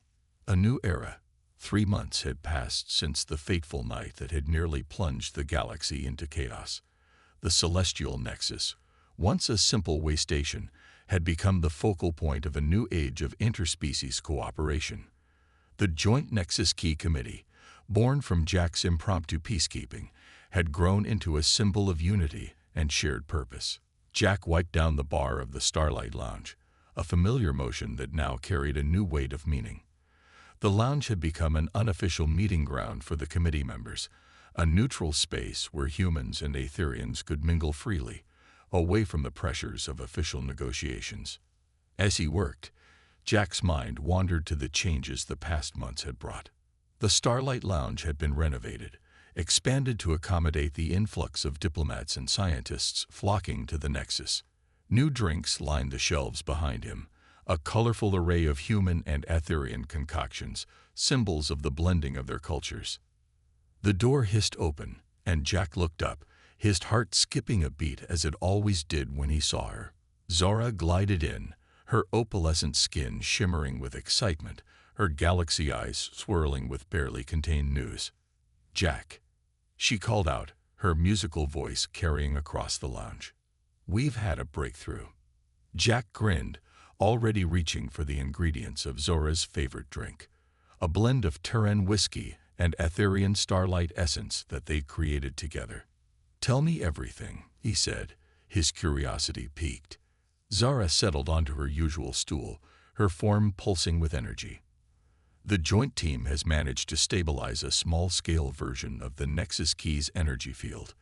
S1: A new era, 3 months had passed since the fateful night that had nearly plunged the galaxy into chaos. The celestial nexus, once a simple way station, had become the focal point of a new age of interspecies cooperation. The Joint Nexus Key Committee, born from Jack's impromptu peacekeeping, had grown into a symbol of unity and shared purpose. Jack wiped down the bar of the Starlight Lounge, a familiar motion that now carried a new weight of meaning. The lounge had become an unofficial meeting ground for the committee members, a neutral space where humans and Aetherians could mingle freely, away from the pressures of official negotiations. As he worked, Jack's mind wandered to the changes the past months had brought. The Starlight Lounge had been renovated, expanded to accommodate the influx of diplomats and scientists flocking to the Nexus. New drinks lined the shelves behind him, a colorful array of human and Aetherian concoctions, symbols of the blending of their cultures. The door hissed open, and Jack looked up, his heart skipping a beat as it always did when he saw her. Zara glided in, her opalescent skin shimmering with excitement, her galaxy eyes swirling with barely contained news. "Jack," she called out, her musical voice carrying across the lounge. "We've had a breakthrough." Jack grinned, already reaching for the ingredients of Zora's favorite drink, a blend of Terran whiskey and Aetherian starlight essence that they created together. "Tell me everything," he said, his curiosity piqued. Zara settled onto her usual stool, her form pulsing with energy. "The joint team has managed to stabilize a small-scale version of the Nexus Key's energy field.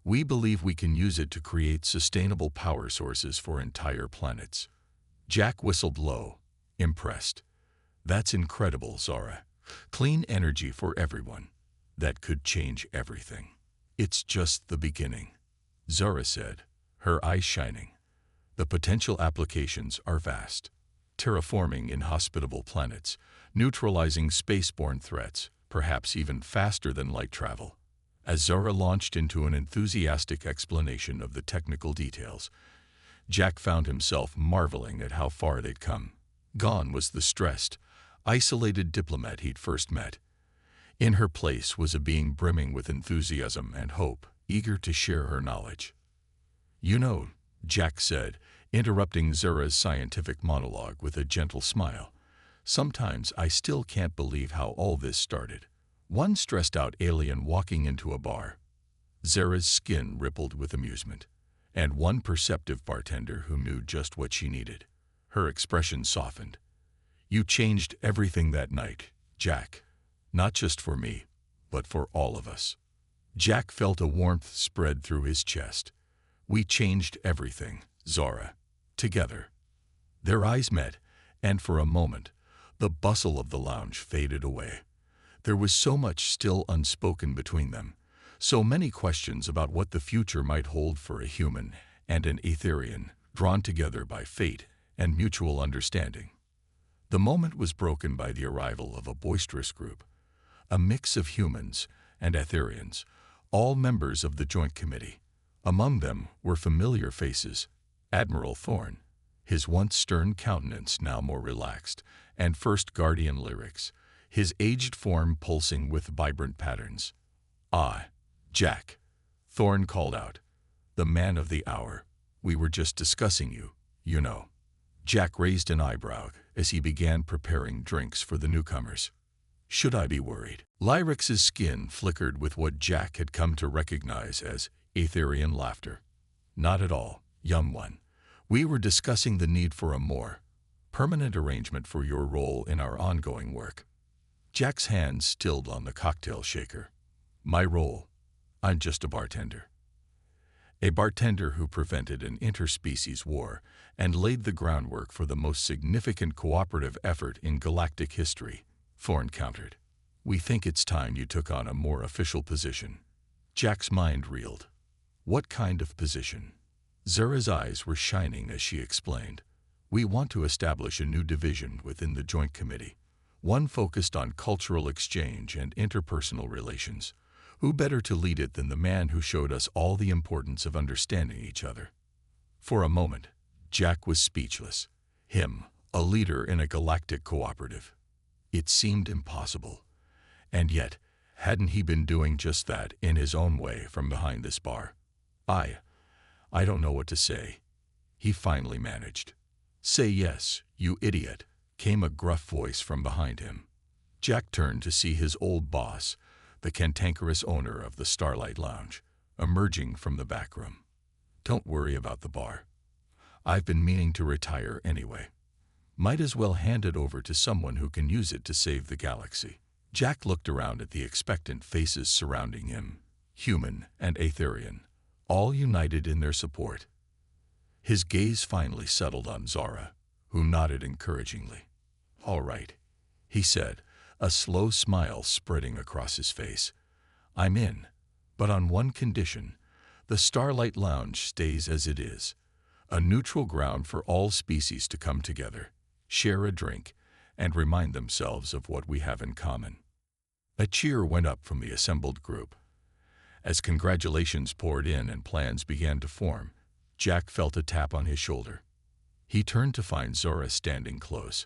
S1: We believe we can use it to create sustainable power sources for entire planets." Jack whistled low, impressed. "That's incredible, Zara. Clean energy for everyone. That could change everything." "It's just the beginning," Zara said, her eyes shining. "The potential applications are vast. Terraforming inhospitable planets, neutralizing spaceborne threats, perhaps even faster than light travel." As Zara launched into an enthusiastic explanation of the technical details, Jack found himself marveling at how far they'd come. Gone was the stressed, isolated diplomat he'd first met. In her place was a being brimming with enthusiasm and hope, eager to share her knowledge. "You know," Jack said, interrupting Zara's scientific monologue with a gentle smile, "sometimes I still can't believe how all this started. One stressed-out alien walking into a bar." Zara's skin rippled with amusement. "And one perceptive bartender who knew just what she needed." Her expression softened. "You changed everything that night, Jack. Not just for me, but for all of us." Jack felt a warmth spread through his chest. "We changed everything, Zara. Together." Their eyes met, and for a moment, the bustle of the lounge faded away. There was so much still unspoken between them, so many questions about what the future might hold for a human and an Aetherian, drawn together by fate and mutual understanding. The moment was broken by the arrival of a boisterous group, a mix of humans and Aetherians, all members of the Joint Committee. Among them were familiar faces: Admiral Thorn, his once stern countenance now more relaxed, and First Guardian Lyrics, his aged form pulsing with vibrant patterns. "Ah, Jack," Thorn called out, "the man of the hour. We were just discussing you, you know." Jack raised an eyebrow as he began preparing drinks for the newcomers. "Should I be worried?" Lyrics' skin flickered with what Jack had come to recognize as Aetherian laughter. "Not at all, young one. We were discussing the need for a more permanent arrangement for your role in our ongoing work." Jack's hands stilled on the cocktail shaker. "My role? I'm just a bartender." "A bartender who prevented an interspecies war and laid the groundwork for the most significant cooperative effort in galactic history," Thorn countered. "We think it's time you took on a more official position." Jack's mind reeled. What kind of position? Zara's eyes were shining as she explained. "We want to establish a new division within the Joint Committee, one focused on cultural exchange and interpersonal relations. Who better to lead it than the man who showed us all the importance of understanding each other?" For a moment, Jack was speechless. Him, a leader in a galactic cooperative. It seemed impossible. And yet, hadn't he been doing just that in his own way from behind this bar? I don't know what to say. He finally managed. "Say yes, you idiot," came a gruff voice from behind him. Jack turned to see his old boss, the cantankerous owner of the Starlight Lounge, emerging from the back room. "Don't worry about the bar. I've been meaning to retire anyway. Might as well hand it over to someone who can use it to save the galaxy." Jack looked around at the expectant faces surrounding him, human and Aetherian, all united in their support. His gaze finally settled on Zara, who nodded encouragingly. "All right," he said, a slow smile spreading across his face. "I'm in, but on one condition. The Starlight Lounge stays as it is, a neutral ground for all species to come together, share a drink, and remind themselves of what we have in common." A cheer went up from the assembled group. As congratulations poured in and plans began to form, Jack felt a tap on his shoulder. He turned to find Zora standing close,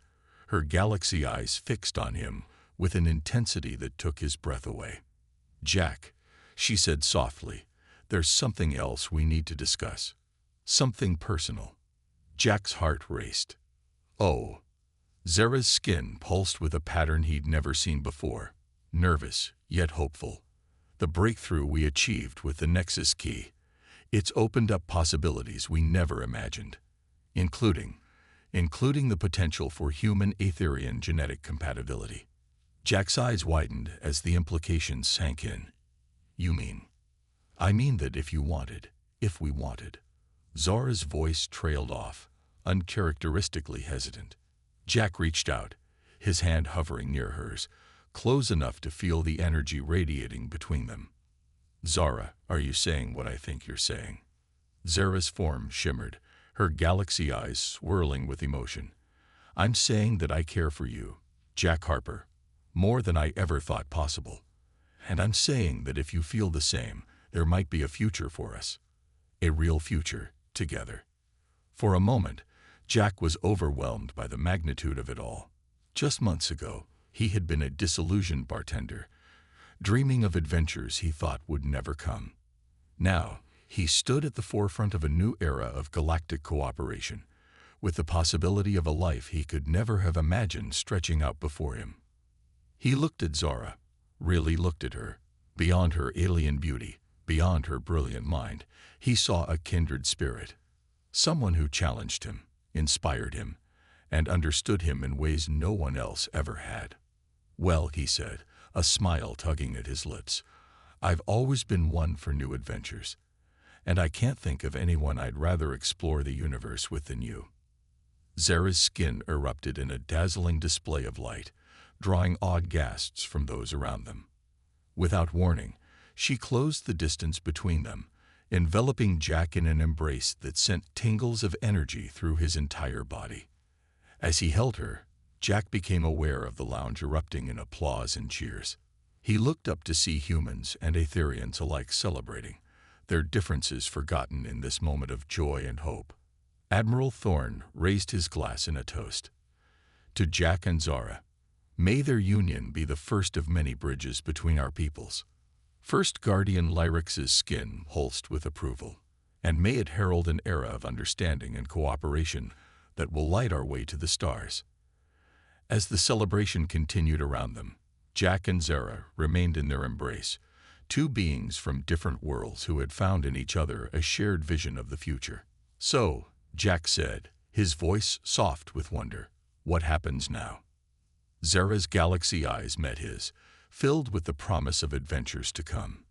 S1: her galaxy eyes fixed on him with an intensity that took his breath away. "Jack," she said softly, "there's something else we need to discuss. Something personal." Jack's heart raced. "Oh." Zara's skin pulsed with a pattern he'd never seen before, nervous yet hopeful. "The breakthrough we achieved with the Nexus key. It's opened up possibilities we never imagined, including the potential for human-Aetherian genetic compatibility." Jack's eyes widened as the implications sank in. "You mean?" "I mean that if we wanted." Zara's voice trailed off, uncharacteristically hesitant. Jack reached out, his hand hovering near hers, close enough to feel the energy radiating between them. "Zara, are you saying what I think you're saying?" Zara's form shimmered, her galaxy eyes swirling with emotion. "I'm saying that I care for you, Jack Harper, more than I ever thought possible. And I'm saying that if you feel the same, there might be a future for us. A real future, together." For a moment, Jack was overwhelmed by the magnitude of it all. Just months ago, he had been a disillusioned bartender, dreaming of adventures he thought would never come. Now, he stood at the forefront of a new era of galactic cooperation, with the possibility of a life he could never have imagined stretching out before him. He looked at Zara, really looked at her. Beyond her alien beauty, beyond her brilliant mind, he saw a kindred spirit. Someone who challenged him, inspired him, and understood him in ways no one else ever had. "Well," he said, a smile tugging at his lips, "I've always been one for new adventures, and I can't think of anyone I'd rather explore the universe with than you." Zara's skin erupted in a dazzling display of light, drawing awed gasps from those around them. Without warning, she closed the distance between them, enveloping Jack in an embrace that sent tingles of energy through his entire body. As he held her, Jack became aware of the lounge erupting in applause and cheers. He looked up to see humans and Aetherians alike celebrating, their differences forgotten in this moment of joy and hope. Admiral Thorne raised his glass in a toast. "To Jack and Zara, may their union be the first of many bridges between our peoples." First Guardian Lyrix's skin pulsed with approval, and may it herald an era of understanding and cooperation that will light our way to the stars. As the celebration continued around them, Jack and Zara remained in their embrace, two beings from different worlds who had found in each other a shared vision of the future. "So," Jack said, his voice soft with wonder, "what happens now?" Zara's galaxy eyes met his, filled with the promise of adventures to come.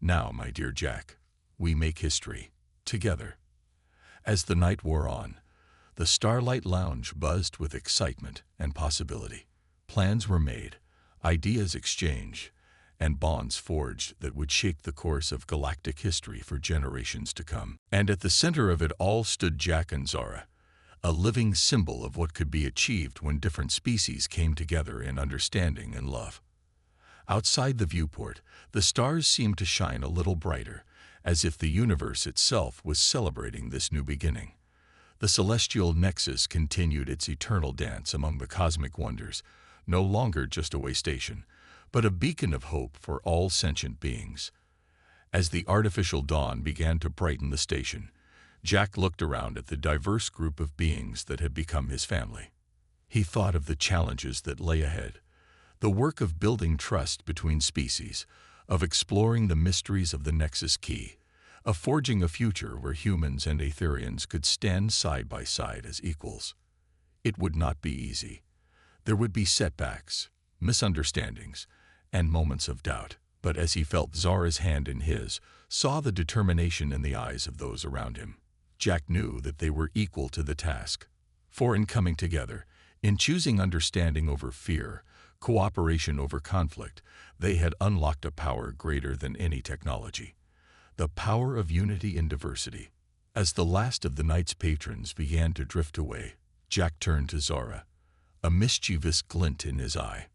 S1: "Now, my dear Jack, we make history, together." As the night wore on, the Starlight Lounge buzzed with excitement and possibility. Plans were made, ideas exchanged, and bonds forged that would shape the course of galactic history for generations to come. And at the center of it all stood Jack and Zara, a living symbol of what could be achieved when different species came together in understanding and love. Outside the viewport, the stars seemed to shine a little brighter, as if the universe itself was celebrating this new beginning. The celestial nexus continued its eternal dance among the cosmic wonders, no longer just a way station, but a beacon of hope for all sentient beings. As the artificial dawn began to brighten the station, Jack looked around at the diverse group of beings that had become his family. He thought of the challenges that lay ahead, the work of building trust between species, of exploring the mysteries of the Nexus Key, of forging a future where humans and Aetherians could stand side by side as equals. It would not be easy. There would be setbacks, misunderstandings, and moments of doubt. But as he felt Zara's hand in his, saw the determination in the eyes of those around him, Jack knew that they were equal to the task. For in coming together, in choosing understanding over fear, cooperation over conflict, they had unlocked a power greater than any technology. The power of unity in diversity. As the last of the night's patrons began to drift away, Jack turned to Zara, a mischievous glint in his eye.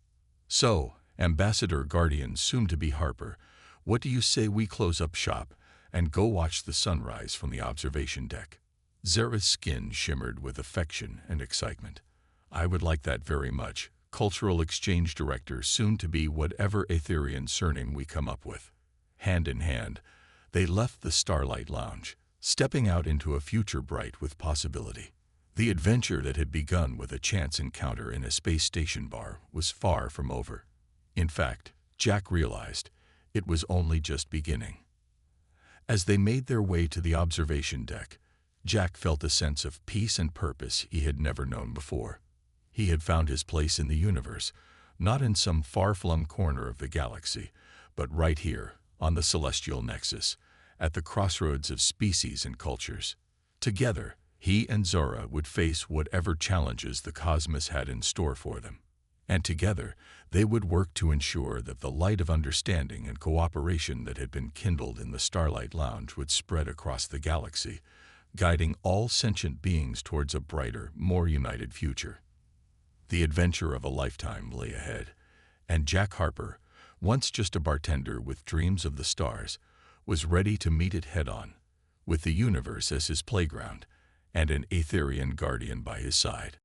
S1: "So, Ambassador Guardian soon-to-be Harper, what do you say we close up shop and go watch the sunrise from the observation deck?" Zara's skin shimmered with affection and excitement. "I would like that very much, Cultural Exchange Director, soon-to-be whatever Aetherian surname we come up with." Hand in hand, they left the Starlight Lounge, stepping out into a future bright with possibility. The adventure that had begun with a chance encounter in a space station bar was far from over. In fact, Jack realized it was only just beginning. As they made their way to the observation deck, Jack felt a sense of peace and purpose he had never known before. He had found his place in the universe, not in some far-flung corner of the galaxy, but right here, on the celestial nexus, at the crossroads of species and cultures. Together, he and Zara would face whatever challenges the cosmos had in store for them. And together, they would work to ensure that the light of understanding and cooperation that had been kindled in the Starlight Lounge would spread across the galaxy, guiding all sentient beings towards a brighter, more united future. The adventure of a lifetime lay ahead, and Jack Harper, once just a bartender with dreams of the stars, was ready to meet it head-on, with the universe as his playground and an Aetherian guardian by his side.